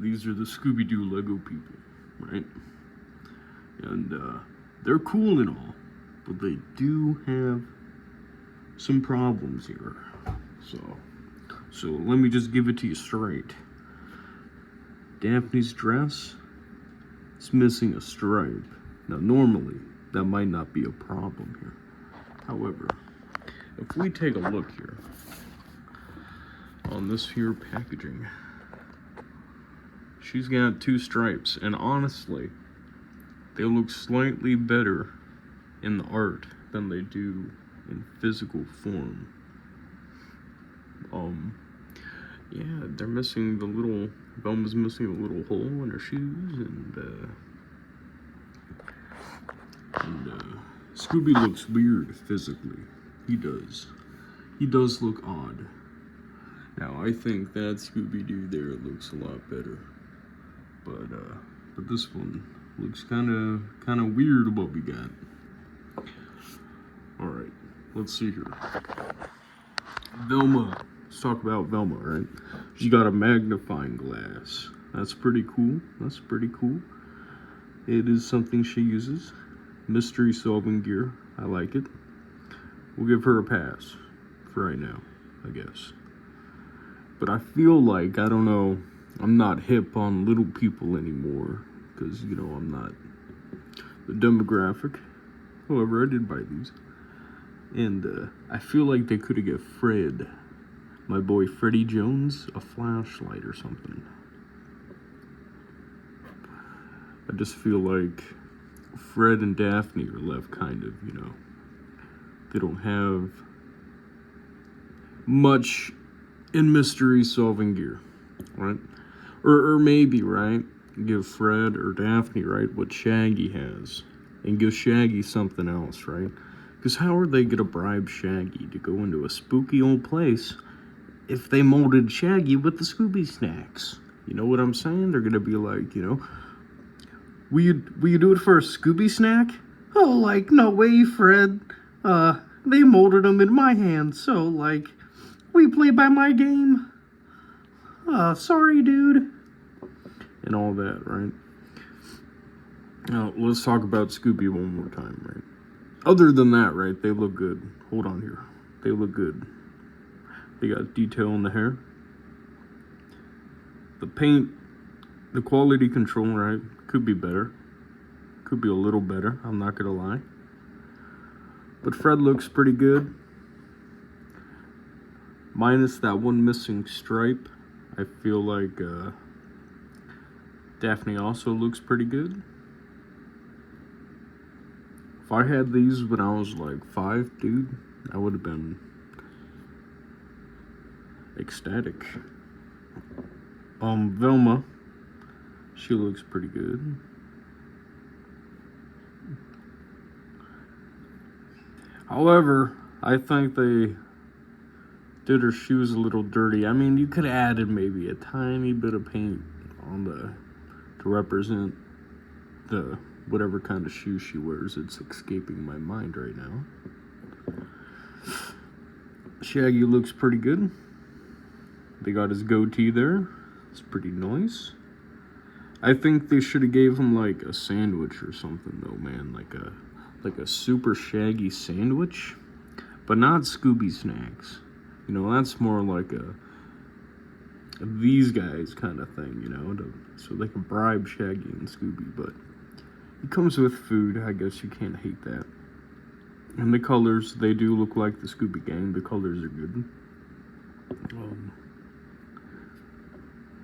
these are the Scooby-Doo Lego people, right? And they're cool and all, but they do have some problems here. So let me just give it to you straight. Daphne's dress is missing a stripe. Now normally that might not be a problem here. However, if we take a look here on this here packaging, she's got 2 stripes, and honestly, they look slightly better in the art than they do in physical form. Yeah, they're missing the little, Velma's missing a little hole in her shoes, and Scooby looks weird physically. He does. He does look odd. Now, I think that Scooby-Doo there looks a lot better. But this one looks kind of weird what we got. All right, let's see here. Velma. Let's talk about Velma, right? She got a magnifying glass. That's pretty cool. That's pretty cool. It is something she uses. Mystery solving gear. I like it. We'll give her a pass for right now, I guess. But I feel like, I don't know, I'm not hip on little people anymore, because, you know, I'm not the demographic. However, I did buy these. And I feel like they could have given Fred, my boy Freddie Jones, a flashlight or something. I just feel like Fred and Daphne are left kind of, you know, they don't have much in mystery solving gear, right? Or maybe, right, give Fred or Daphne, right, what Shaggy has, and give Shaggy something else, right? Because how are they gonna bribe Shaggy to go into a spooky old place if they molded Shaggy with the Scooby snacks? You know what I'm saying? They're gonna be like, you know, will you do it for a Scooby snack? Oh, like, no way, Fred. They molded them in my hand, so, like, we play by my game. Sorry, dude. And all that, right? Now, let's talk about Scooby one more time, right? Other than that, right, they look good. Hold on here. They look good. They got detail in the hair. The paint, the quality control, right, could be better. Could be a little better, I'm not gonna lie. But Fred looks pretty good. Minus that one missing stripe. I feel like Daphne also looks pretty good. If I had these when I was like 5, dude, I would have been ecstatic. Velma, she looks pretty good. However, I think they did her shoes a little dirty. I mean, you could have added maybe a tiny bit of paint on to represent the whatever kind of shoe she wears. It's escaping my mind right now. Shaggy looks pretty good. They got his goatee there. It's pretty nice. I think they should have gave him like a sandwich or something though, man. Like a super Shaggy sandwich, but not Scooby snacks. You know, that's more like a these guys kind of thing, you know, so they can bribe Shaggy and Scooby, but it comes with food. I guess you can't hate that. And the colors, they do look like the Scooby Gang. The colors are good.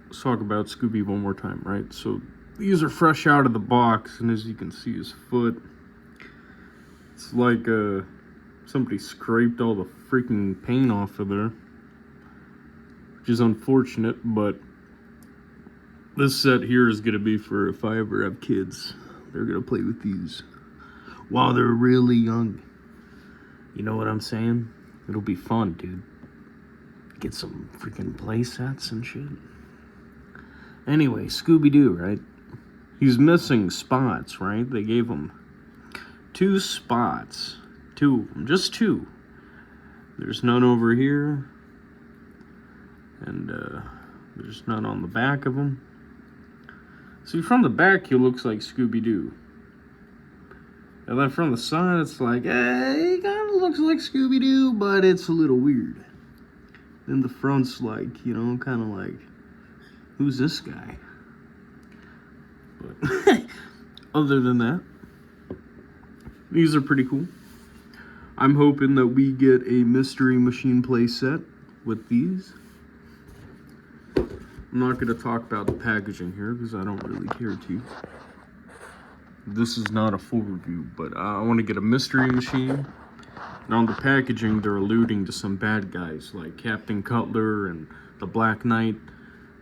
Let's talk about Scooby one more time, right? So these are fresh out of the box, and as you can see, his foot, it's like somebody scraped all the freaking paint off of there, which is unfortunate, but this set here is going to be for if I ever have kids. They're going to play with these while they're really young. You know what I'm saying? It'll be fun, dude. Get some freaking play sets and shit. Anyway, Scooby-Doo, right? He's missing spots, right? They gave him 2 spots. 2 of them. Just 2. There's none over here. And there's none on the back of him. See, from the back, he looks like Scooby-Doo. And then from the side, it's like, he kind of looks like Scooby-Doo, but it's a little weird. Then the front's like, you know, kind of like, who's this guy? But other than that, these are pretty cool. I'm hoping that we get a Mystery Machine play set with these. I'm not going to talk about the packaging here because I don't really care to. This is not a full review, but I want to get a Mystery Machine. And on the packaging, they're alluding to some bad guys like Captain Cutler and the Black Knight,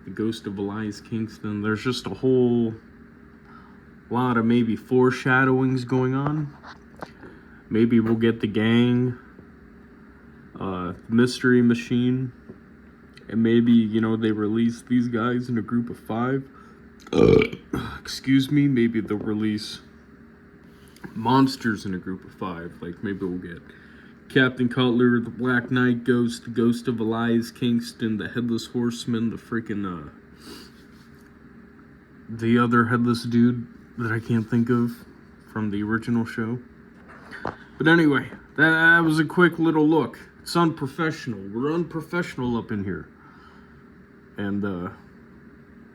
the Ghost of Elias Kingston. There's just a whole lot of maybe foreshadowings going on. Maybe we'll get the gang, Mystery Machine, and maybe, you know, they release these guys in a group of 5. Excuse me, maybe they'll release monsters in a group of 5. Like, maybe we'll get Captain Cutler, the Black Knight, the Ghost of Elias Kingston, the Headless Horseman, the freaking, the other headless dude that I can't think of from the original show. But anyway, that was a quick little look. It's unprofessional. We're unprofessional up in here. And,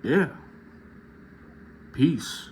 yeah. Peace.